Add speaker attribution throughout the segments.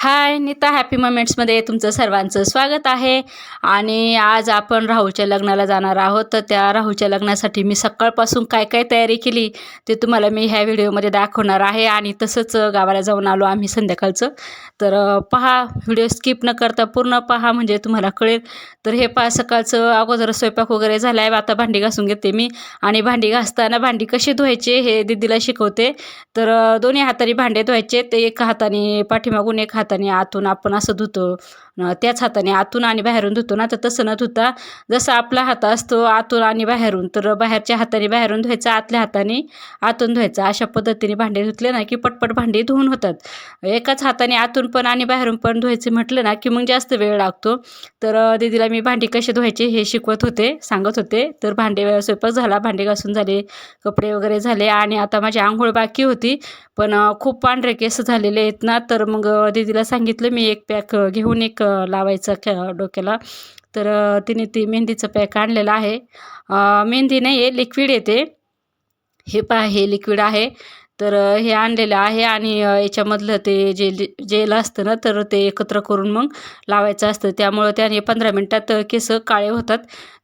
Speaker 1: हाय Nita happy मोमेंट्समध्ये तुमचं सर्वांचं स्वागत आहे. आणि आज आपण राहुलच्या लग्नाला जाणार आहोत. तर त्या राहुलच्या लग्नासाठी मी सकाळपासून काय काय तयारी केली ते तुम्हाला मी ह्या व्हिडिओमध्ये दाखवणार आहे. आणि तसंच गावाला जाऊन आलो आम्ही संध्याकाळचं. तर पहा, व्हिडिओ स्किप न करता पूर्ण पहा म्हणजे तुम्हाला कळेल. तर हे पहा, सकाळचं अगोदर स्वयंपाक वगैरे झाला आहे. आता भांडी घासून घेते मी. आणि भांडी घासताना भांडी कशी धुवायचे हे दीदीला शिकवते. तर दोन्ही हाताने भांडे धुवायचे. ते एक हाताने पाठीमागून एक हाताने आतून आपण असं धुतो. त्याच हाताने आतून आणि बाहेरून धुतो ना, तर तसं न धुता जसा आपला हात असतो आतून आणि बाहेरून, तर बाहेरच्या हाताने बाहेरून धुवायचा, आतल्या हाताने आतून धुवायचा. अशा पद्धतीने भांडे धुतले ना की पटपट भांडी धुवून होतात. एकाच हाताने आतून पण आणि बाहेरून पण धुवायचे म्हटलं ना की मग जास्त वेळ लागतो. तर दीदीला मी भांडी कशी धुवायची हे शिकवत होते, सांगत होते. तर स्वयंपाक झाला, भांडे घासून झाले, कपडे वगैरे झाले आणि आता माझी आंघोळ बाकी होती. पण खूप पांढरे केस झालेले आहेत ना, तर मग दीदीला सांगितलं मी एक पॅक घेऊन लावायचा डोक्याला. तर तिने ती मेहंदीचं पॅक आणलेलं आहे. मेहंदी नाही आहे, लिक्विड येते. हे पहा, हे लिक्विड आहे. तर हे आणलेलं आहे आणि याच्यामधलं ते जेल असतं ना, तर ते एकत्र करून मग लावायचं असतं. त्यामुळं त्याने 15 मिनटात केस काळे होतात.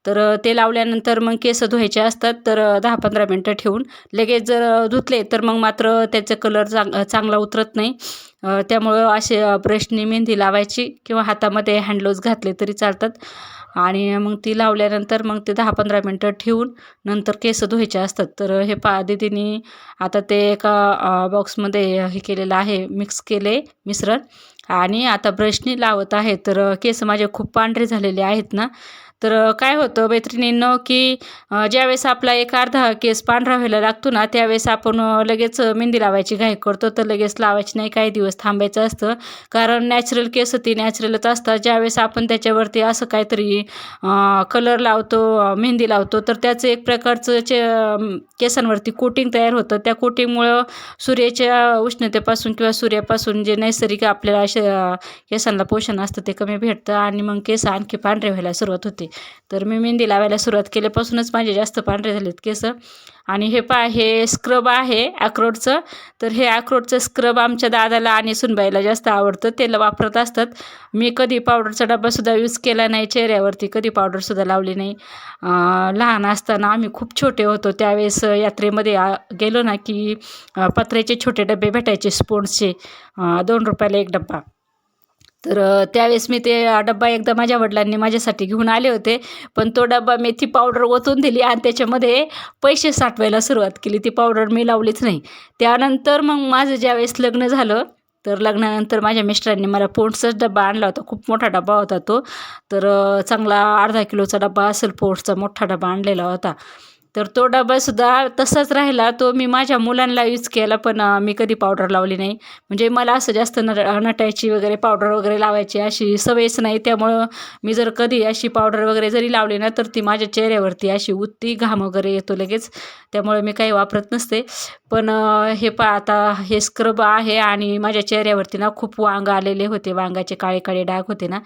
Speaker 1: तर ते लावल्यानंतर मग केस धुवायचे असतात. तर 10-15 मिनटं ठेवून लगेच जर धुतले तर मग मात्र त्याचा कलर चांगला उतरत नाही. त्यामुळं असे ब्रशनी मेहंदी लावायची किंवा हातामध्ये हँडग्लोव्ज घातले तरी चालतात. आणि मग ती लावल्यानंतर मग ते 10-15 मिनटं ठेवून नंतर केस धुवायचे असतात. तर हे दीदीनी आता ते एका बॉक्समध्ये हे केलेलं आहे, मिक्स केले मिश्रण आणि आता ब्रशनी लावत आहे. तर केस माझे खूप पांढरे झालेले आहेत ना. तर काय होतं मैत्रिणींनो की ज्यावेळेस आपला एक अर्धा केस पांढरा व्हायला लागतो ना, त्यावेळेस आपण लगेच मेहंदी लावायची घाई करतो. तर लगेच लावायची नाही, काही दिवस थांबायचं असतं. कारण नॅचरल केस ती नॅचरलच असतात. ज्यावेळेस आपण त्याच्यावरती असं काहीतरी कलर लावतो, मेहंदी लावतो, तर त्याचं एक प्रकारचं केसांवरती कोटिंग तयार होतं. त्या कोटिंगमुळं सूर्याच्या उष्णतेपासून किंवा सूर्यापासून जे नैसर्गिक आपल्याला असे केसांना पोषण असतं ते कमी भेटतं आणि मग केस आणखी पांढरे व्हायला सुरुवात होते. तर मी मेहंदी लावायला सुरुवात केल्यापासूनच माझे जास्त पांढरे झालेत केस. आणि हे पहा, हे स्क्रब आहे अक्रोडचं. तर हे अक्रोडचं स्क्रब आमच्या दादाला आणि सुनबाईला जास्त आवडतं, ते वापरत असतात. मी कधी पावडरचा डब्बासुद्धा यूज केला नाही, चेहऱ्यावरती कधी पावडरसुद्धा लावली नाही. लहान असताना आम्ही खूप छोटे होतो त्यावेळेस यात्रेमध्ये गेलो ना की पत्र्याचे छोटे डबे भेटायचे स्पोन्सचे, 2 रुपयाला एक डब्बा. तर त्यावेळेस मी ते डब्बा एकदा माझ्या वडिलांनी माझ्यासाठी घेऊन आले होते. पण तो डब्बा मेथी पावडर ओतून दिली आणि त्याच्यामध्ये पैसे साठवायला सुरुवात केली. ती पावडर मी लावलीच नाही. त्यानंतर मग माझं ज्यावेळेस लग्न झालं, तर लग्नानंतर माझ्या मिस्टरांनी मला पोंड्सचाच डब्बा आणला होता. खूप मोठा डब्बा होता तो. तर चांगला अर्धा किलोचा डब्बा असेल, पोंड्सचा मोठा डब्बा आणलेला होता. तर तो डब्बासुद्धा तसाच राहिला. तो मी माझ्या मुलांना यूज केला, पण मी कधी पावडर लावली नाही. म्हणजे मला असं जास्त नटायची वगैरे पावडर वगैरे लावायची अशी सवयच नाही. त्यामुळं मी जर कधी अशी पावडर वगैरे जरी लावली ना, तर ती माझ्या चेहऱ्यावरती अशी उठती, घाम वगैरे येतो लगेच. त्यामुळे मी काही वापरत नसते. पण हे आता हे स्क्रब आहे आणि माझ्या चेहऱ्यावरती ना खूप वांग आलेले होते, वांगाचे काळे काळे डाग होते ना.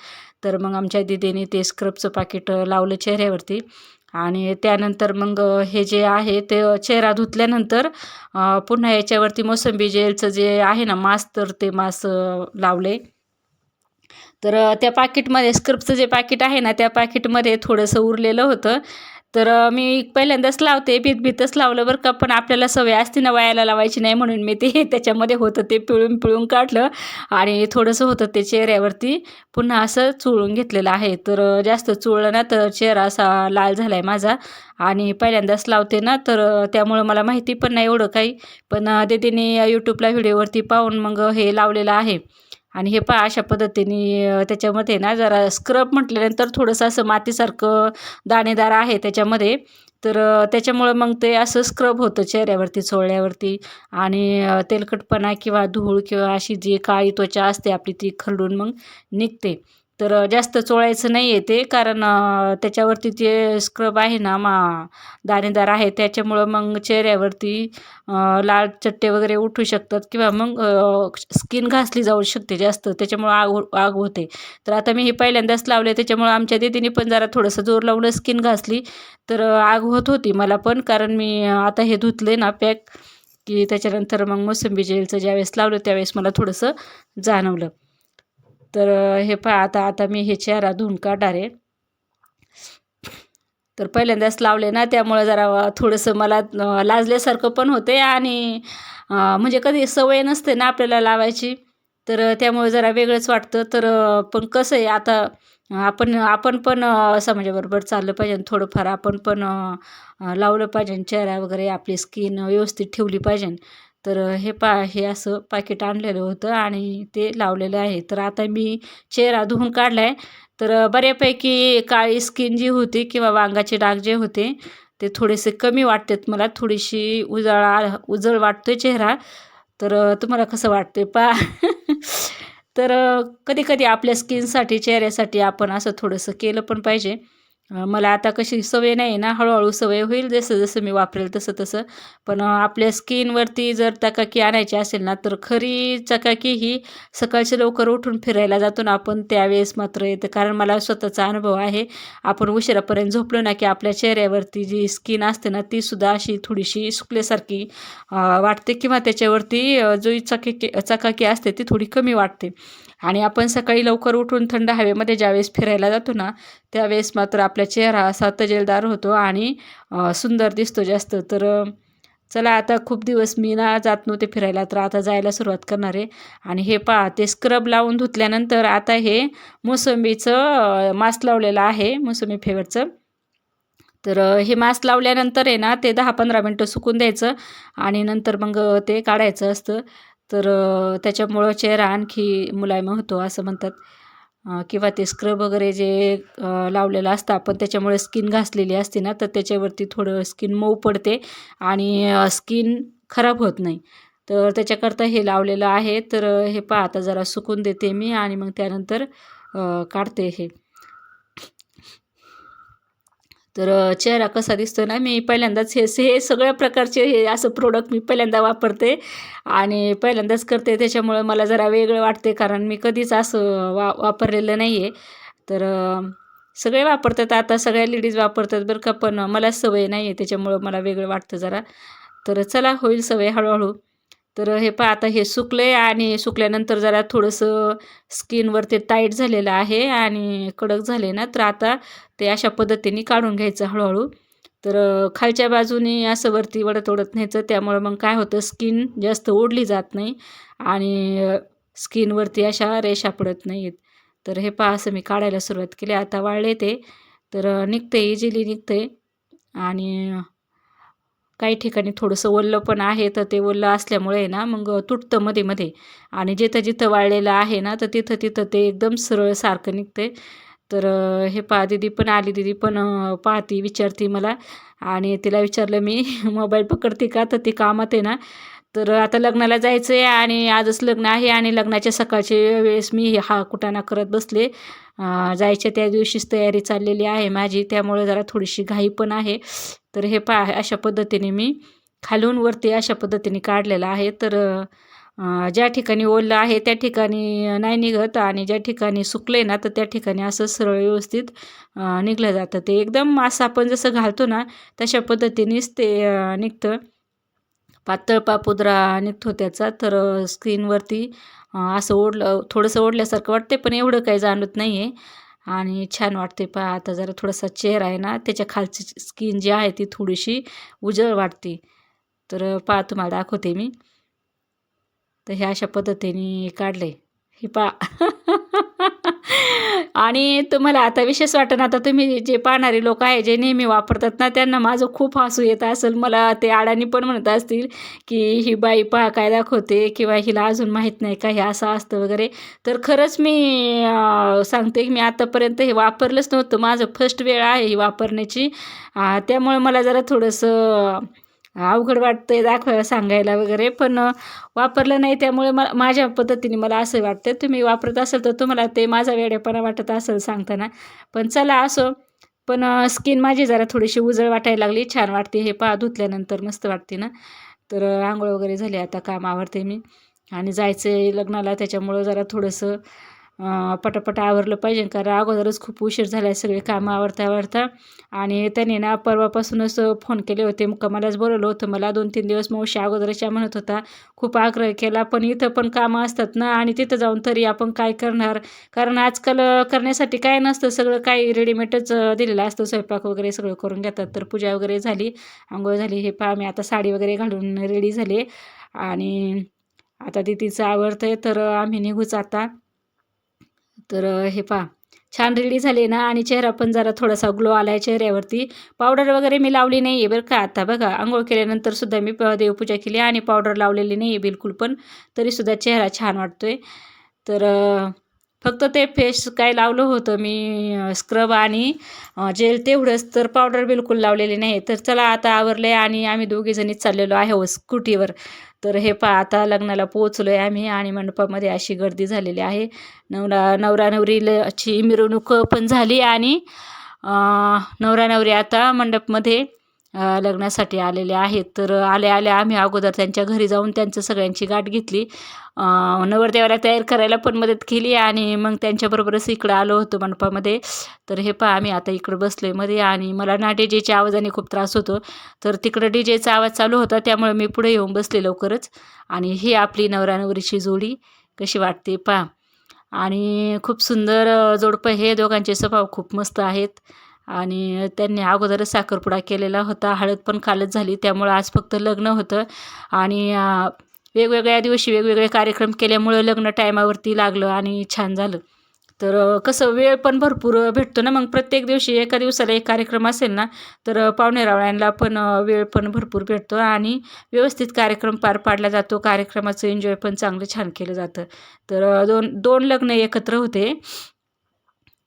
Speaker 1: तर मग आमच्या दीदीने ते स्क्रबचं पाकिट लावलं चेहऱ्यावरती. आणि त्यानंतर मग हे जे आहे ते चेहरा धुतल्यानंतर पुन्हा याच्यावरती मोसंबी जेलचं जे आहे ना मास्क, तर ते मास्क लावले. तर त्या पाकिटमध्ये स्क्रबचं जे पाकिट आहे ना, त्या पाकिटमध्ये थोडंसं उरलेलं होतं. तर मी पहिल्यांदाच लावते, भीतभीतच लावलं बरं का. पण आपल्याला सवय असते ना वायाला लावायची नाही, म्हणून मी ते त्याच्यामध्ये होतं ते पिळून पिळून काढलं आणि थोडंसं होतं ते चेहऱ्यावरती पुन्हा असं चोळून घेतलेलं आहे. तर जास्त चोळलं ना तर चेहरा असा लाल झाला आहे माझा. आणि पहिल्यांदाच लावते ना, तर त्यामुळं मला माहिती पण नाही एवढं काही. पण दीदीने यूट्यूबला व्हिडिओवरती पाहून मग हे लावलेलं आहे. आणि हे पहा, अशा पद्धतीने त्याच्यामध्ये ना जरा स्क्रब म्हटल्यानंतर थोडंसं असं मातीसारखं दाणेदार आहे त्याच्यामध्ये. तर त्याच्यामुळं मग ते असं स्क्रब होतं चेहऱ्यावरती चोळल्यावरती. आणि तेलकटपणा किंवा धूळ किंवा अशी जी काळी त्वचा असते आपली ती खरडून मग निघते. तर जास्त चोळायचं नाही आहे ते, कारण त्याच्यावरती ते स्क्रब आहे ना दाणेदार आहे, त्याच्यामुळं मग चेहऱ्यावरती लाल चट्टे वगैरे उठू शकतात किंवा मग स्किन घासली जाऊ शकते जास्त, त्याच्यामुळं आग होते. तर आता मी हे पहिल्यांदाच लावले, त्याच्यामुळं आमच्या दीदीने पण जरा थोडंसं जोर लावून स्किन घासली. तर आग होत होती मला पण, कारण मी आता हे धुतले ना पॅक की त्याच्यानंतर मग मोसंबी जेलचं ज्यावेळेस लावलं त्यावेळेस मला थोडंसं जाणवलं. तर हे पहा आता मी हे चेहरा धुवून काढणार आहे. तर पहिल्यांदाच लावले ना, त्यामुळे जरा थोडंसं मला लाजल्यासारखं पण होते आणि म्हणजे कधी सवय नसते ना आपल्याला लावायची, तर त्यामुळे जरा वेगळंच वाटतं. तर पण कसं आहे आता आपण आपण पण समाजाबरोबर चाललं पाहिजे आणि थोडंफार आपण पण लावलं पाहिजे. चेहरा वगैरे आपली स्किन व्यवस्थित ठेवली पाहिजे. तर हे हे असं पाकीट आणलेलं होतं आणि ते लावलेलं आहे. तर आता मी चेहरा धुवून काढला आहे. तर बऱ्यापैकी काळी स्किन जी होती किंवा वांगाचे डाग जे होते ते थोडेसे कमी वाटतात मला. थोडीशी उजळ वाटतोय चेहरा. तर तुम्हाला कसं वाटतंय पहा. तर कधी-कधी आपल्या स्किनसाठी, चेहऱ्यासाठी आपण असं थोडंसं केलं पण पाहिजे. मला आता कशी सवय नाही ना, हळू सवय होईल जसं-जसं मी वापरेल तसं-तसं. पण आपल्या स्किनवरती जर चकाकी आणायची असेल ना, तर खरी चकाकी ही सकाळची लवकर उठून फिरायला जातो ना आपण त्यावेळेस मात्र येतं. कारण मला स्वतःचा अनुभव आहे. आपण उशिरापर्यंत झोपलो ना, की आपल्या चेहऱ्यावरती जी स्किन असते ना, ती सुद्धा अशी थोडीशी सुकल्यासारखी वाटते किंवा त्याच्यावरती जो चकाकी असते ती थोडी कमी वाटते. आणि आपण सकाळी लवकर उठून थंड हवेमध्ये ज्यावेळेस फिरायला जातो ना, त्यावेळेस मात्र आपला चेहरा असा तजेलदार होतो आणि सुंदर दिसतो जास्त. तर चला आता खूप दिवस मी ना जात नव्हते फिरायला, तर आता जायला सुरुवात करणार आहे. आणि हे पहा ते स्क्रब लावून धुतल्यानंतर आता हे मोसंबीचं मास्क लावलेलं आहे, मोसंबी फ्लेवरचं. तर हे मास्क लावल्यानंतर आहे ना, ते 10-15 मिनटं सुकून द्यायचं आणि नंतर मग ते काढायचं असतं. तर त्याच्यामुळं चेहरा आणखी मुलायम होतो असं म्हणतात. किंवा ते स्क्रब वगैरे जे लावलेलं असतं आपण त्याच्यामुळे स्किन घासलेली असते ना, तर त्याच्यावरती थोडं स्किन मऊ पडते आणि स्किन खराब होत नाही. तर त्याच्याकरता हे लावलेलं आहे. तर हे पहा आता जरा सुकून देते मी आणि मग त्यानंतर काढते हे. तर चेहरा कसा दिसतो ना, मी पहिल्यांदाच हे सगळ्या प्रकारचे हे असं प्रोडक्ट मी पहिल्यांदा वापरते आणि पहिल्यांदाच करते. त्याच्यामुळं मला जरा वेगळं वाटते कारण मी कधीच असं वापरलेलं नाही आहे. तर सगळे वापरतात आता, सगळ्या लेडीज वापरतात बरं का, पण मला सवय नाही आहे त्याच्यामुळं मला वेगळं वाटतं जरा. तर चला होईल सवय हळूहळू. तर हे पहा आता हे सुकले आणि सुकल्यानंतर जरा थोडंसं स्किनवर ते टाईट झालेलं आहे आणि कडक झाले ना, तर आता ते अशा पद्धतीने काढून घ्यायचं हळूहळू. तर खालच्या बाजूने असं वरती ओढत न्यायचं. त्यामुळे मग काय होतं स्किन जास्त ओढली जात नाही आणि स्किनवरती अशा रेषा पडत नाहीत. तर हे पहा असं मी काढायला सुरुवात केली. आता वाळले ते. तर निघते इझिली निघते आणि काही ठिकाणी थोडंसं ओलं पण आहे, तर ते ओलं असल्यामुळे ना मग तुटतं मध्ये-मध्ये आणि जिथं-जिथं वाळलेलं आहे ना, तर तिथं-तिथं ते एकदम सरळ सारखं निघते. तर हे पहा दीदी पण आली. दीदी पण पाहती, विचारती मला आणि तिला विचारलं मी मोबाईल पकडते का? तर ती कामात आहे ना. तर आता लग्नाला जायचं आहे आणि आजच लग्न आहे आणि लग्नाच्या सकाळच्या वेळेस मी हा कुटाणा करत बसले. जायच्या त्या दिवशीच तयारी चाललेली आहे माझी, त्यामुळे जरा थोडीशी घाई पण आहे. तर हे पहा अशा पद्धतीने मी खालून वरती अशा पद्धतीने काढलेलं आहे. तर ज्या ठिकाणी ओलं आहे त्या ठिकाणी नाही निघत आणि ज्या ठिकाणी सुकले ना, तर त्या ठिकाणी असं सरळ व्यवस्थित निघलं जातं. ते एकदम असं आपण जसं घालतो ना, तशा पद्धतीनेच ते निघतं. पातळ पापुद्रा निघतो त्याचा. तर स्किनवरती असं थोडंसं ओढल्यासारखं वाटते, पण एवढं काही जाणवत नाही आहे आणि छान वाटते. पहा आता जरा थोडासा चेहरा आहे ना, त्याच्या खालची स्किन जी आहे ती थोडीशी उजळ वाटते. तर पहा तुम्हाला दाखवते मी. तर हे अशा पद्धतीने काढले. हे पहा. आणि तुम्हाला आता विशेष वाटेल, आता तुम्ही जे पाहणारे लोक आहे, जे नेहमी वापरतात ना, त्यांना माझं खूप हसू येत असेल. मला ते अडाणी पण म्हणत असतील, की ही बाई पहा काय दाखवते किंवा हिला अजून माहीत नाही का हे असं असतं वगैरे. तर खरंच मी सांगते, की मी आतापर्यंत हे वापरलंच नव्हतं. माझं फर्स्ट वेळ आहे ही वापरण्याची. त्यामुळे मला जरा थोडंसं अवघड वाटतंय दाखवायला, सांगायला वगैरे. पण वापरलं नाही त्यामुळे माझ्या पद्धतीने मला असं वाटतं. तुम्ही वापरत असाल तर तुम्हाला ते माझा वेडेपणा वाटत असेल सांगताना. पण चला असो. पण स्किन माझी जरा थोडीशी उजळ वाटायला लागली. छान वाटते. हे पहा धुतल्यानंतर मस्त वाटते ना. तर अंघोळ वगैरे झाली. आता काम आवरते मी आणि जायचं आहे लग्नाला, त्याच्यामुळं जरा थोडंसं पटापट आवरलं पाहिजे, कारण अगोदरच खूप उशीर झाला आहे सगळे कामं आवरता. आणि त्याने ना परवापासूनच फोन केले होते, मुक्कामालाच बोलवलं होतं मला 2-3 दिवस. मावशी अगोदरच्या म्हणत होता, खूप आग्रह केला, पण इथं पण कामं असतात ना आणि तिथं जाऊन तरी आपण काय करणार. कारण आजकाल करण्यासाठी काय नसतं, सगळं काही रेडीमेडच दिलेलं असतं. स्वयंपाक वगैरे सगळं करून घेतात. तर पूजा वगैरे झाली, अंघोळ झाली. हे पहा मी आता साडी वगैरे घालून रेडी झाली आणि आता तिचं आवडतंय, तर आम्ही निघूच आता. तर हे पहा छान रेडी झाले ना आणि चेहरा पण जरा थोडासा ग्लो आला आहे चेहऱ्यावरती. पावडर वगैरे मी लावली नाही आहे बरं का. आता बघा अंघोळ केल्यानंतर सुद्धा मी देवपूजा केली आणि पावडर लावलेली नाही आहे बिलकुल पण, तरीसुद्धा चेहरा छान वाटतोय. तर फक्त ते फेस काय लावलं होतं मी स्क्रब आणि जेल तेवढंच, तर पावडर बिलकुल लावलेली नाही. तर चला आता आवरले आणि आम्ही दोघीजणीच चाललेलो आहे स्कूटीवर. तर हे पहा आता लग्नाला पोहोचलो आहे आम्ही आणि मंडपामध्ये अशी गर्दी झालेली आहे. नवरा नवरीची मिरवणूक पण झाली आणि नवरा नवरी आता मंडपमध्ये लग्नासाठी आलेले आहेत. तर आल्या आम्ही अगोदर त्यांच्या घरी जाऊन त्यांचं सगळ्यांची गाठ घेतली. नवरदेवाला तयार करायला पण मदत केली आणि मग त्यांच्याबरोबरच इकडं आलो होतो मंडपामध्ये. तर हे पहा आम्ही आता इकडं बसलोय मध्ये आणि मला ना डीजेच्या आवाजाने खूप त्रास होतो. तर तिकडं डीजेचा आवाज चालू होता, त्यामुळे मी पुढे येऊन बसले लवकरच. आणि ही आपली नवरा नवरीची जोडी कशी वाटते पहा. आणि खूप सुंदर जोडपं हे, दोघांचे स्वभाव खूप मस्त आहेत. आणि त्यांनी अगोदरच साखरपुडा केलेला होता, हळद पण कालच झाली, त्यामुळं आज फक्त लग्न होतं. आणि वेगवेगळ्या दिवशी वेगवेगळे कार्यक्रम केल्यामुळं लग्न टायमावरती लागलं आणि छान झालं. तर कसं वेळ पण भरपूर भेटतो ना, मग प्रत्येक दिवशी एका दिवसाला एक कार्यक्रम असेल ना, तर पाहुणेरावळ्यांना पण वेळ पण भरपूर भेटतो आणि व्यवस्थित कार्यक्रम पार पाडला जातो. कार्यक्रमाचं एन्जॉय पण चांगलं छान केलं जातं. तर दोन लग्न एकत्र होते.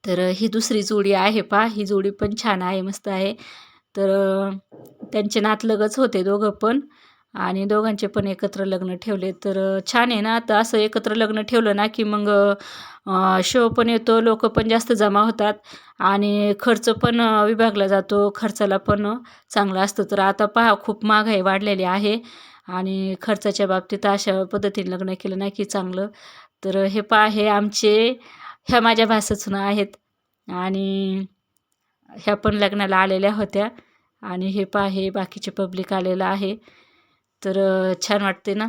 Speaker 1: तर ही दुसरी जोडी आहे पहा, ही जोडी पण छान आहे, मस्त आहे. तर त्यांचे नातलगच होते दोघं पण आणि दोघांचे पण एकत्र लग्न ठेवले. तर छान आहे ना, आता असं एकत्र लग्न ठेवलं ना की मग शो पण येतो, लोक पण जास्त जमा होतात आणि खर्च पण विभागला जातो, खर्चाला पण चांगलं असतं. तर आता पहा खूप महागाई वाढलेली आहे आणि खर्चाच्या बाबतीत अशा पद्धतीने लग्न केलं नाही की चांगलं. तर हे पहा हे ह्या माझ्या भासासुना आहेत आणि ह्या पण लग्नाला आलेल्या होत्या. आणि हे पहा हे बाकीचे पब्लिक आलेलं आहे. तर छान वाटते ना.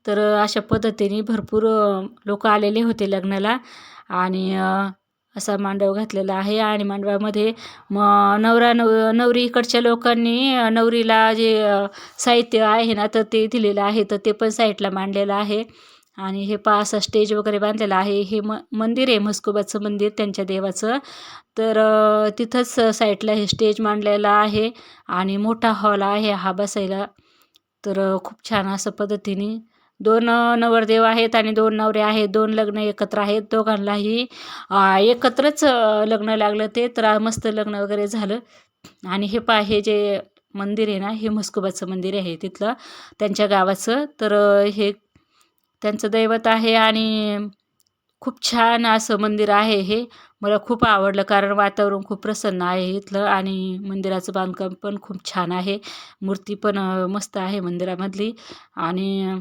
Speaker 1: तर अशा पद्धतीने भरपूर लोक आलेले होते लग्नाला आणि असा मांडव घातलेला आहे आणि मांडवामध्ये नवरी इकडच्या लोकांनी नवरीला जे साहित्य आहे ना, तर ते दिलेलं आहे, तर ते पण साईडला मांडलेलं आहे. आणि हे पहा असा स्टेज वगैरे बांधलेला आहे. हे मंदिर आहे म्हस्कोबाचं मंदिर त्यांच्या देवाचं. तर तिथंच साईडला हे स्टेज मांडलेलं आहे आणि मोठा हॉल आहे हा बसायला. तर खूप छान असं पद्धतीने 2 नवरदेव आहेत आणि 2 नवरे आहेत. 2 लग्न एकत्र आहेत. दोघांनाही एकत्रच लग्न लागलं ते. तर मस्त लग्न वगैरे झालं. आणि हे पहा हे जे मंदिर आहे ना, हे म्हस्कोबाचं मंदिर आहे तिथलं त्यांच्या गावाचं. तर हे त्यांचं दैवत आहे आणि खूप छान असं मंदिर आहे हे. मला खूप आवडलं, कारण वातावरण खूप प्रसन्न आहे इथलं आणि मंदिराचं बांधकाम पण खूप छान आहे. मूर्ती पण मस्त आहे मंदिरामधली. आणि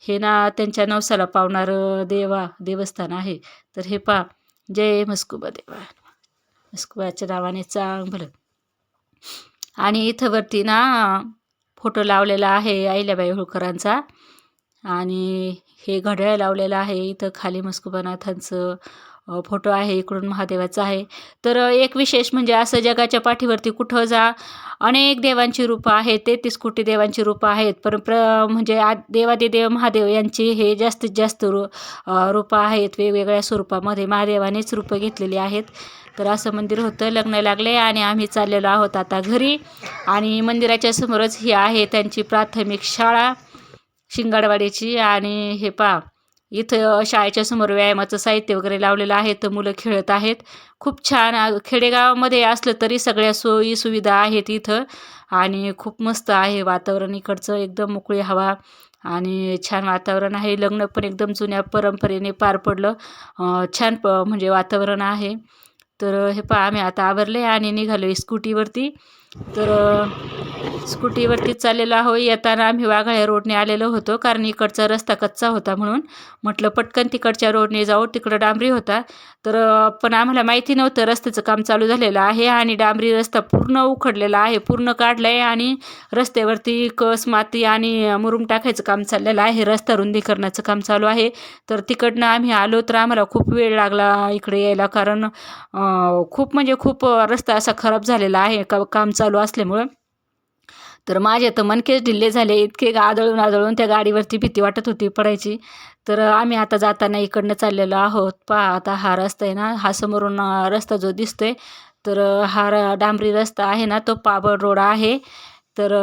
Speaker 1: हे ना त्यांच्या नवसाला पावणारं देवस्थान आहे. तर हे पहा जय म्हस्कोबा देवा, म्हस्कोबाच्या नावाने चांगलं. आणि इथं वरती ना फोटो लावलेला आहे अहिल्याबाई होळकरांचा आणि हे घड्याळ लावलेलं आहे. इथं खाली म्हस्कोबानाथांचं फोटो आहे, इकडून महादेवाचा आहे. तर एक विशेष म्हणजे असं जगाच्या पाठीवरती कुठं जा अनेक देवांची रूपं आहेत, 33 कोटी देवांची रूपं आहेत. पण म्हणजे देवादिदेव महादेव यांची हे जास्तीत जास्त रूपं आहेत. वेगवेगळ्या स्वरूपामध्ये महादेवानेच रूपं घेतलेली आहेत. तर असं मंदिर होतं. लग्न लागले आणि आम्ही चाललेलो आहोत आता घरी. आणि मंदिराच्या समोरच ही आहे त्यांची प्राथमिक शाळा शिंगाडवाडीची. आणि हे पहा इथं शाळेच्या समोर व्यायामाचं साहित्य वगैरे लावलेलं आहे, तर मुलं खेळत आहेत. खूप छान खेडेगावामध्ये असलं तरी सगळ्या सोयी सुविधा आहेत इथं आणि खूप मस्त आहे वातावरण इकडचं. एकदम मोकळी हवा आणि छान वातावरण आहे. लग्न पण एकदम जुन्या परंपरेने पार पडलं. छान म्हणजे वातावरण आहे. तर हे पहा आम्ही आता आवरले आणि निघालो स्कूटीवरती. तर स्कूटीवरती चाललेलो आहो. येताना आम्ही वाघाळ्या रोडने आलेलो होतो, कारण इकडचा रस्ता कच्चा होता म्हणून म्हटलं पटकन तिकडच्या रोडने जाऊ, तिकडं डांबरी होता. तर पण आम्हाला माहिती नव्हतं रस्त्याचं काम चालू झालेलं आहे आणि डांबरी रस्ता पूर्ण उखडलेला आहे, पूर्ण काढला आहे आणि रस्त्यावरती कस, माती आणि मुरुम टाकायचं काम चाललेलं आहे. रस्ता रुंदीकरणाचं काम चालू आहे. तर तिकडनं आम्ही आलो तर आम्हाला खूप वेळ लागला इकडे यायला, कारण खूप म्हणजे खूप रस्ता असा खराब झालेला आहे काम चालू असल्यामुळं. तर माझे तर मनकेच ढिल्ले झाले, इतके आदळून आदळून त्या गाडीवरती भीती वाटत होती पडायची. तर आम्ही आता जाताना इकडनं चाललेलो आहोत. पहा आता हा रस्ता आहे ना, हा समोरून रस्ता जो दिसतोय, तर हा डांबरी रस्ता आहे ना, तो पाबळ रोड आहे. तर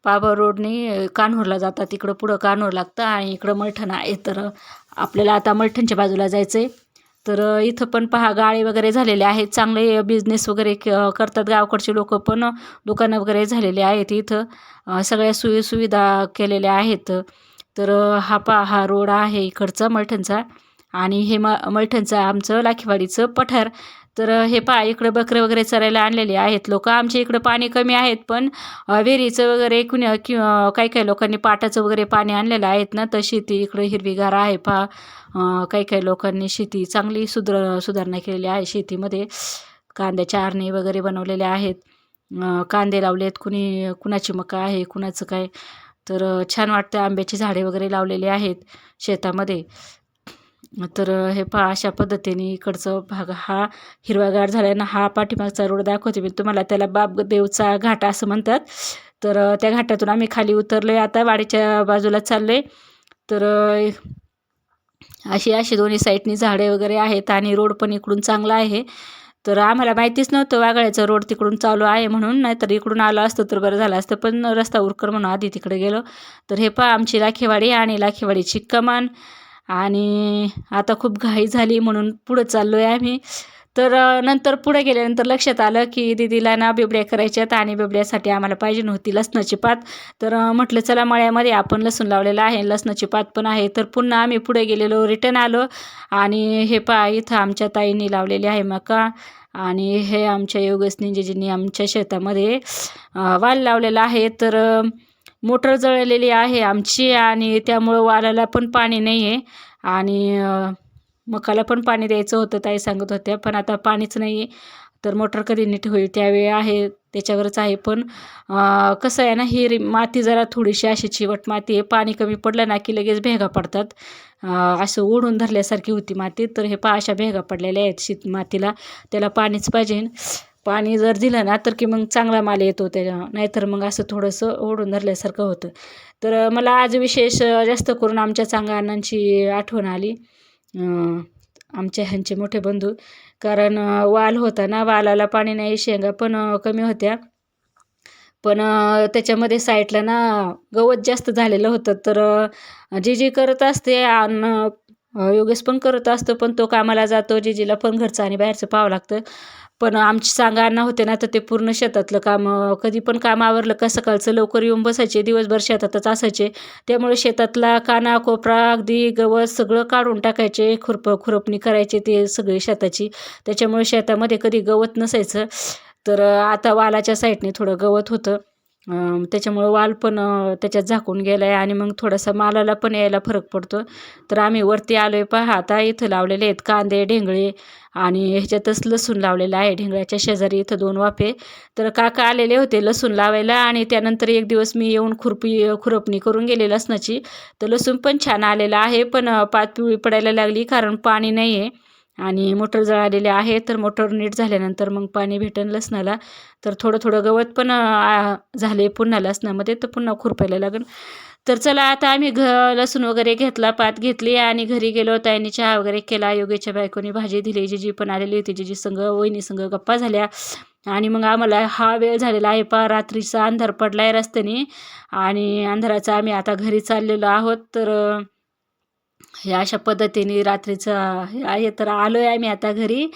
Speaker 1: पाबळ रोडने कान्होरला जातात, तिकडं पुढं कान्होर लागतं आणि इकडं मलठण आहे. तर आपल्याला आता मलठणच्या बाजूला जायचं आहे. तर इथं पण पहा गाळे वगैरे झालेले आहेत, चांगले बिझनेस वगैरे करतात गावकडचे लोक पण. दुकानं वगैरे झालेले आहेत इथं, सगळ्या सोयीसुविधा केलेल्या आहेत. तर हा रोड आहे इकडचा मलठणचा आणि हे मलठणचं आमचं लाखीवाडीचं पठार. तर हे पहा इकडं बकरं वगैरे चरायला आणलेले आहेत लोक. आमच्या इकडं पाणी कमी आहेत, पण विहिरीचं वगैरे काही काही लोकांनी पाटाचं वगैरे पाणी आणलेलं आहेत ना, तर शेती इकडं हिरवीगार आहे. पहा काही काही लोकांनी शेती चांगली सुधारणा केलेली आहे शेतीमध्ये. कांद्याच्या आरणे वगैरे बनवलेले आहेत, कांदे लावलेत, कुणाची मका आहे, कुणाचं काय. तर छान वाटतं. आंब्याची झाडे वगैरे लावलेली आहेत शेतामध्ये. तर हे पहा अशा पद्धतीने इकडचं भाग हा हिरवागार झाला. हा पाठीमागचा रोड दाखवते मी तुम्हाला, त्याला बापदेवचा घाट असं म्हणतात. तर त्या घाटातून आम्ही खाली उतरलो आहे, आता वाडीच्या बाजूला चाललो आहे. तर अशी दोन्ही साईडनी झाडे वगैरे आहेत आणि रोड पण इकडून चांगला आहे. तर आम्हाला माहितीच नव्हतं वाघाळ्याचा रोड तिकडून चालू आहे म्हणून, नाहीतर इकडून आलं असतं तर बरं झालं असतं, पण रस्ता उरकर म्हणून आधी तिकडे गेलो. तर हे पहा आमची लाखेवाडी आणि लाखेवाडीची कमान. आणि आता खूप घाई झाली म्हणून पुढं चाललो आहे आम्ही. तर नंतर पुढे गेल्यानंतर लक्षात आलं की दीदीला ना बिबड्या करायच्यात आणि बिबड्यासाठी आम्हाला पाहिजे नव्हती लसणाची पात. तर म्हटलं चला मळ्यामध्ये आपण लसूण लावलेलं आहे, लसणाची पात पण आहे. तर पुन्हा आम्ही पुढे गेलेलो, रिटर्न आलो आणि हे पहा इथं आमच्या ताईंनी लावलेली आहे मका आणि हे आमच्या योगेशनी जिजींनी आमच्या शेतामध्ये वाल लावलेला आहे. तर मोटर जळलेली आहे आमची आणि त्यामुळं वालाला पण पाणी नाही आहे आणि मकाला पण पाणी द्यायचं होतं ताई सांगत होत्या, पण आता पाणीच नाही आहे. तर मोटर कधी नीट होईल त्यावेळी आहे, त्याच्यावरच आहे. पण कसं आहे ना, ही माती जरा थोडीशी अशी चिवट माती आहे, पाणी कमी पडलं ना की लगेच भेगा पडतात. असं ओढून धरल्यासारखी होती माती. तर हे पहा अशा भेगा पडलेल्या आहेत मातीला, त्याला पाणीच पाहिजे. पाणी जर दिलं ना तर की मग चांगला माल येतो त्याच्या, नाहीतर मग असं थोडंसं ओढून धरल्यासारखं होतं. तर मला आज विशेष जास्त करून आमच्या चांगा अण्णांची आठवण आली, आमच्या ह्यांचे मोठे बंधू. कारण वाल होता ना, वालाला पाणी नाही, शेंगा पण कमी होत्या, पण त्याच्यामध्ये साईडला ना गवत जास्त झालेलं होतं. तर जी करत असते आणि योगेश पण करत असतो, पण तो कामाला जातो, जीजीला पण घरचं आणि बाहेरचं पाहावं लागतं. पण आमची सांगायला होते ना, तर ते पूर्ण शेतातलं काम कधी पण काम आवरलं का सकाळचं लवकर येऊन बसायचे, दिवसभर शेतातच असायचे. त्यामुळे शेतातला कानाकोपरा अगदी गवत सगळं काढून टाकायचे, खुरपणी करायचे ते सगळी शेताची. त्याच्यामुळे शेतामध्ये कधी गवत नसायचं. तर आता वालाच्या साईडने थोडं गवत होतं, त्याच्यामुळं वाल पण त्याच्यात झाकून गेला आहे आणि मग थोडासा मालाला पण यायला फरक पडतो. तर आम्ही वरती आलो आहे. पहा आता इथं लावलेले आहेत कांदे, ढेंगळे आणि ह्याच्यातच लसूण लावलेलं आहे. ढेंगळ्याच्या शेजारी इथं 2 वाफे. तर काका आलेले होते लसूण लावायला आणि त्यानंतर एक दिवस मी येऊन खुरपणी करून गेले लसणाची. तर लसूण पण छान आलेला आहे, पण पात पिवळी पडायला लागली कारण पाणी नाही आहे आणि मोटर जळालेले आहे. तर मोटर नीट झाल्यानंतर मग पाणी भेटेल लसणाला. तर थोडं थोडं गवत पण झाले पुन्हा लसणामध्ये, तर पुन्हा खुरपायला लागेल. तर चला आता आम्ही लसूण वगैरे घेतला, पात घेतली आणि घरी गेलो. ताईंनी चहा वगैरे केला, योगेच्या बायकोनी भाजी दिली, जीजी पण आलेली होती, जीजी संग वहिनी संग गप्पा झाल्या. आणि मग आम्हाला हा वेळ झालेला आहे, पहा रात्रीचा अंधार पडला आहे रस्त्याने आणि अंधाराचा आम्ही आता घरी चाललेलो आहोत. तर हे अशा पद्धतीने रात्रीचं हे आहे. तर आलो आहे आम्ही आता घरी,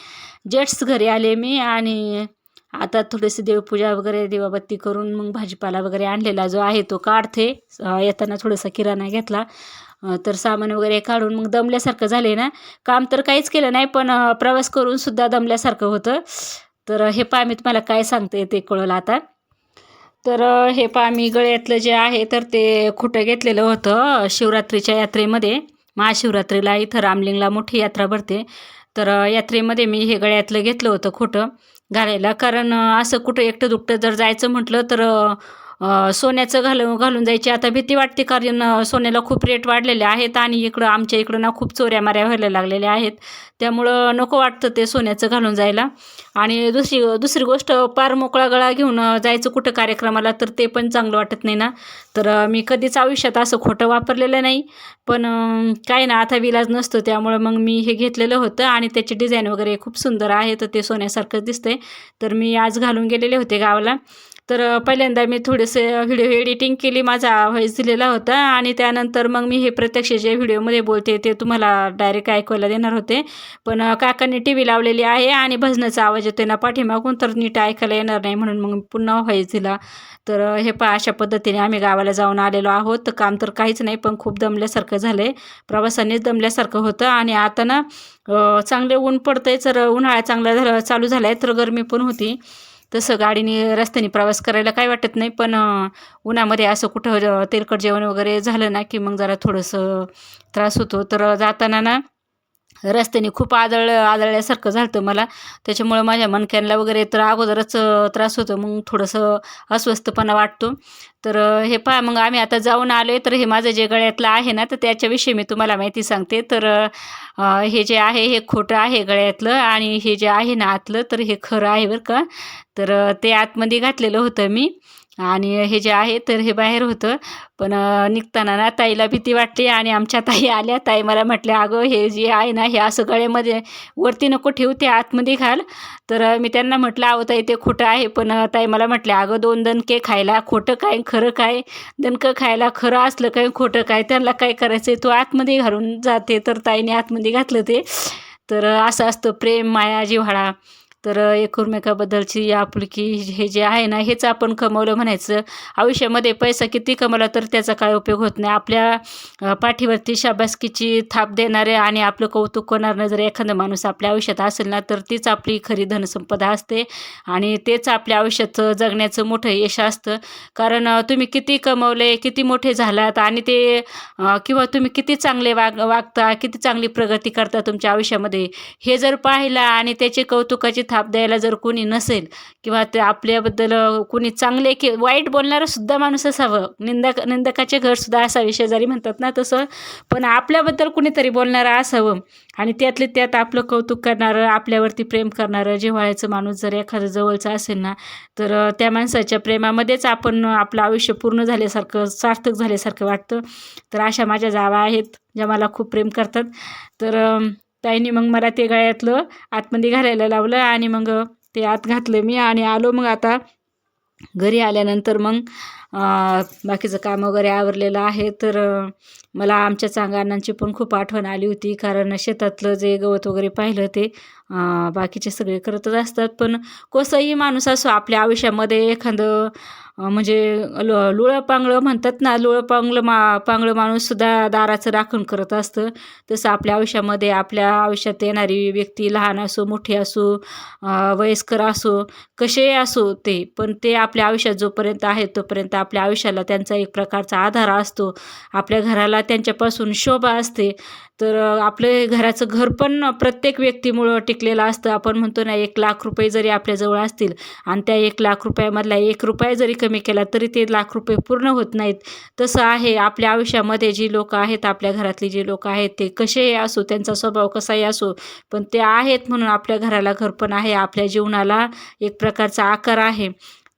Speaker 1: जेट्स घरी आले मी आणि आता थोडीशी देवपूजा वगैरे दिवाबत्ती करून मग भाजीपाला वगैरे आणलेला जो आहे तो काढते. येताना थोडासा किराणा घेतला. तर सामान वगैरे काढून मग दमल्यासारखं झाले ना, काम तर काहीच केलं नाही, पण प्रवास करून सुद्धा दमल्यासारखं होतं. तर हे पहा मी तुम्हाला काय सांगते ते कळलं आता. तर हे पहा मी गळ्यातलं जे आहे तर ते खोटं घेतलेलं होतं शिवरात्रीच्या यात्रेमध्ये. महाशिवरात्रीला इथं रामलिंगला मोठी यात्रा भरते. तर यात्रेमध्ये मी हे गळ्यातलं घेतलं होतं खोटं घालायला. कारण असं कुठं एकटं-दुकटं जर जायचं म्हटलं तर सोन्याचं घालून जायची आता भीती वाटते. कारण सोन्याला खूप रेट वाढलेले आहेत आणि आमच्या इकडं ना खूप चोऱ्या-माऱ्या व्हायला लागलेल्या आहेत. त्यामुळं नको वाटतं ते सोन्याचं घालून जायला. आणि दुसरी गोष्ट पार मोकळा गळा घेऊन जायचं कुठं कार्यक्रमाला तर ते पण चांगलं वाटत नाही ना. तर मी कधीच आयुष्यात असं खोटं वापरलेलं नाही. पण काय ना आता विलाज नसतो त्यामुळं मग मी हे घेतलेलं होतं आणि त्याची डिझाईन वगैरे खूप सुंदर आहे. तर ते सोन्यासारखंच दिसतंय. तर मी आज घालून गेलेले होते गावाला. तर पहिल्यांदा मी थोडेसे व्हिडिओ एडिटिंग केली, माझा व्हॉईस दिलेला होता आणि त्यानंतर मग मी हे प्रत्यक्ष जे व्हिडिओमध्ये बोलते ते तुम्हाला डायरेक्ट ऐकायला देणार होते. पण काकांनी टी व्ही लावलेली आहे आणि भजनाचा आवाज येतो ना पाठीमागून, तर नीट ऐकायला येणार नाही म्हणून मग पुन्हा व्हॉईस दिला. तर हे पहा अशा पद्धतीने आम्ही गावाला जाऊन आलेलो आहोत. तर काम तर काहीच नाही पण खूप दमल्यासारखं झालं आहे. प्रवासानेच दमल्यासारखं होतं आणि आता ना चांगले ऊन पडतंय. तर उन्हाळा चांगला चालू झाला आहे तर गरमी पण होती. तसं गाडीने रस्त्याने प्रवास करायला काही वाटत नाही. पण उन्हामध्ये असं कुठं तेलकट जेवण वगैरे झालं ना की मग जरा थोडंसं त्रास होतो. तर जाताना ना रस्त्याने खूप आदळल्यासारखं झालं होतं मला. त्याच्यामुळं माझ्या मणक्यांना वगैरे तर अगोदरच त्रास होतो. मग थोडंसं अस्वस्थपणा वाटतो. तर हे पहा मग आम्ही आता जाऊन आलो आहे. तर हे माझं जे गळ्यातलं आहे ना तर त्याच्याविषयी मी तुम्हाला माहिती सांगते. तर हे जे आहे हे खोटं आहे गळ्यातलं आणि हे जे आहे ना आतलं तर हे खरं आहे बरं का. तर ते आतमध्ये घातलेलं होतं मी आणि हे जे आहे तर हे बाहेर होतं. पण निघताना ना ताईला भीती वाटली आणि आमच्या ताई आल्या. ताई मला म्हटल्या, "अगं हे जे आहे ना हे असं गळ्यामध्ये वरती नको ठेवू, ते आतमध्ये घाल." तर मी त्यांना म्हटलं, "अहो ताई ते खोटं आहे." पण ताई मला म्हटल्या, "अगं 2 दणके खायला खोटं काय खरं काय? दणकं खायला खरं असलं काय खोटं काय? त्यांना काय करायचं तू आतमध्ये घालून जाते." तर ताईने आतमध्ये घातलं ते. तर असं असतं प्रेम, माया, जिव्हाळा. तर एकमेकाबद्दलची आपुलकी हे जे आहे ना हेच आपण कमवलं म्हणायचं. आयुष्यामध्ये पैसा किती कमवला तर त्याचा काय उपयोग होत नाही. आपल्या पाठीवरती शाबासकीची थाप देणारे आणि आपलं कौतुक करणारं जर एखादा माणूस आपल्या आयुष्यात असेल ना तर तीच आपली खरी धनसंपदा असते आणि तेच आपल्या आयुष्यात जगण्याचं मोठं यश असतं. कारण तुम्ही किती कमवले, किती मोठे झालात आणि ते किंवा तुम्ही किती चांगले वागता, किती चांगली प्रगती करता तुमच्या आयुष्यामध्ये, हे जर पाहिलं आणि त्याची कौतुकाची थाप द्यायला जर कोणी नसेल किंवा ते आपल्याबद्दल कोणी चांगले की वाईट बोलणारं सुद्धा माणूस असावं, निंदकाचे घरसुद्धा असावे शेजारी म्हणतात ना तसं. पण आपल्याबद्दल कुणीतरी बोलणारं असावं आणि त्यातले त्यात आपलं कौतुक करणारं, आपल्यावरती प्रेम करणारं, जिव्हाळ्याचं माणूस जर एखादं जवळचं असेल ना तर त्या माणसाच्या प्रेमामध्येच आपण आपलं आयुष्य पूर्ण झाल्यासारखं, सार्थक झाल्यासारखं वाटतं. तर अशा माझ्या जावा आहेत ज्या मला खूप प्रेम करतात. तर ताईने मग मला ते गळ्यातलं आतमध्ये घालायला लावलं आणि मग ते आत घातलं मी आणि आलो. मग आता घरी आल्यानंतर मग बाकीचं काम वगैरे आवरलेलं आहे. तर मला आमच्या चांगानांची पण खूप आठवण आली होती. कारण शेतातलं जे गवत वगैरे पाहिलं ते बाकीचे सगळे करतच असतात. पण कसंही माणूस असो आपल्या आयुष्यामध्ये एखादं म्हणजे लुळं-पांगळं म्हणतात ना, पांगळं माणूससुद्धा दाराचं राखण करत असतं. तसं आपल्या आयुष्यामध्ये आपल्या आयुष्यात येणारी व्यक्ती लहान असो, मोठी असो, वयस्कर असो, कसेही असो ते, पण ते आपल्या आयुष्यात जोपर्यंत आहेत तोपर्यंत आपल्या आयुष्याला त्यांचा एक प्रकारचा आधार असतो. आपल्या घराला त्यांच्यापासून शोभा असते. तर आपले घराचं घर पण प्रत्येक व्यक्तीमुळं टिकलेलं असतं. आपण म्हणतो ना 1,00,000 रुपये जरी आपल्याजवळ असतील आणि त्या 1,00,000 रुपयामधला ₹1 जरी कमी केला तरी ते ₹1,00,000 पूर्ण होत नाहीत. तसं आहे आपल्या आयुष्यामध्ये जी लोकं आहेत, आपल्या घरातली जी लोकं आहेत ते कसेही असो, त्यांचा स्वभाव कसाही असो, पण ते आहेत म्हणून आपल्या घराला घरपण आहे, आपल्या जीवनाला एक प्रकारचा आकार आहे.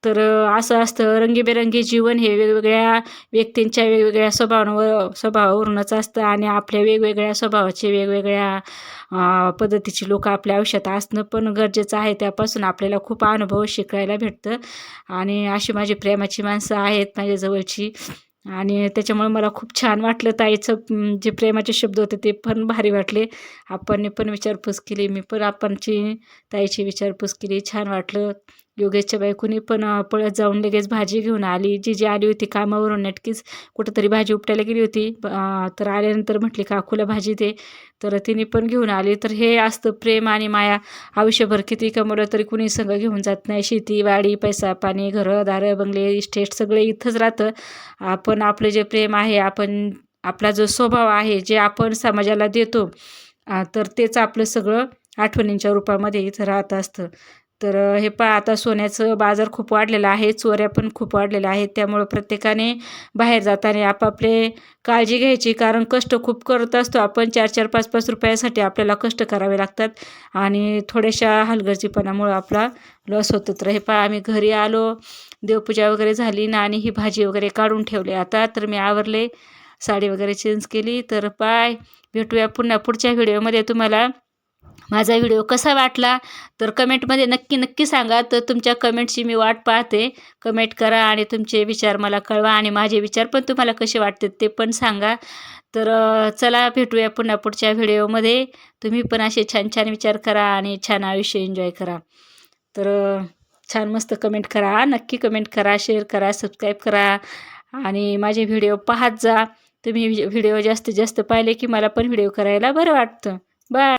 Speaker 1: तर असं असतं रंगीबेरंगी जीवन हे वेगवेगळ्या व्यक्तींच्या वेगवेगळ्या स्वभावावरूनच असतं आणि आपल्या वेगवेगळ्या स्वभावाचे वेगवेगळ्या पद्धतीची लोकं आपल्या आयुष्यात असणं पण गरजेचं आहे. त्यापासून आपल्याला खूप अनुभव शिकायला भेटतं आणि अशी माझी प्रेमाची माणसं आहेत माझ्या जवळची आणि त्याच्यामुळे मला खूप छान वाटलं. ताईचं जे प्रेमाचे शब्द होते ते पण भारी वाटले. आपणने पण विचारपूस केली, मी पण ताईची विचारपूस केली. छान वाटलं. योगेशच्या बायकोनी पण पळत जाऊन लगेच भाजी घेऊन आली. जी आली होती कामावरून नक्कीच कुठंतरी भाजी उपटायला गेली होती. तर आल्यानंतर म्हटली काकूला भाजी दे, तर तिने पण घेऊन आली. तर हे असतं प्रेम आणि माया. आयुष्यभर किती कमवलं तरी कुणी संग घेऊन जात नाही. शेती वाडी पैसा पाणी घरं दारं बंगले इस्टेट सगळे इथंच राहतं. आपण आपलं जे प्रेम आहे, आपण आपला जो स्वभाव आहे, जे आपण समाजाला देतो, तर तेच आपलं सगळं आठवणींच्या रूपामध्ये इथं राहत असतं. तर हे पहा आता सोन्याचं बाजार खूप वाढलेला आहे, चोऱ्या पण खूप वाढलेल्या आहेत. त्यामुळं प्रत्येकाने बाहेर जाताना आपापले काळजी घ्यायची, कारण कष्ट खूप करत असतो आपण. 4-4, 5-5 रुपयासाठी आपल्याला कष्ट करावे लागतात आणि थोड्याशा हलगर्जीपणामुळं आपला लॉस होतो. तर हे पहा आम्ही घरी आलो, देवपूजा वगैरे झाली ना आणि ही भाजी वगैरे काढून ठेवली. आता तर मी आवरले, साडी वगैरे चेंज केली. तर बाय, भेटूया पुन्हा पुढच्या व्हिडिओमध्ये. तुम्हाला माझा व्हिडिओ कसा वाटला तर कमेंटमध्ये नक्की सांगा. तर तुमच्या कमेंटची मी वाट पाहते. कमेंट करा आणि तुमचे विचार मला कळवा आणि माझे विचार पण तुम्हाला कसे वाटतात ते पण सांगा. तर चला भेटूया पुन्हा पुढच्या व्हिडिओमध्ये. तुम्ही पण असे छान छान विचार करा आणि छान आयुष्य एन्जॉय करा. तर छान मस्त कमेंट करा, नक्की कमेंट करा, शेअर करा, सबस्क्राईब करा आणि माझे व्हिडिओ पाहत जा. तुम्ही व्हिडिओ जास्तीत जास्त पाहिले की मला पण व्हिडिओ करायला बरं वाटतं. बाय.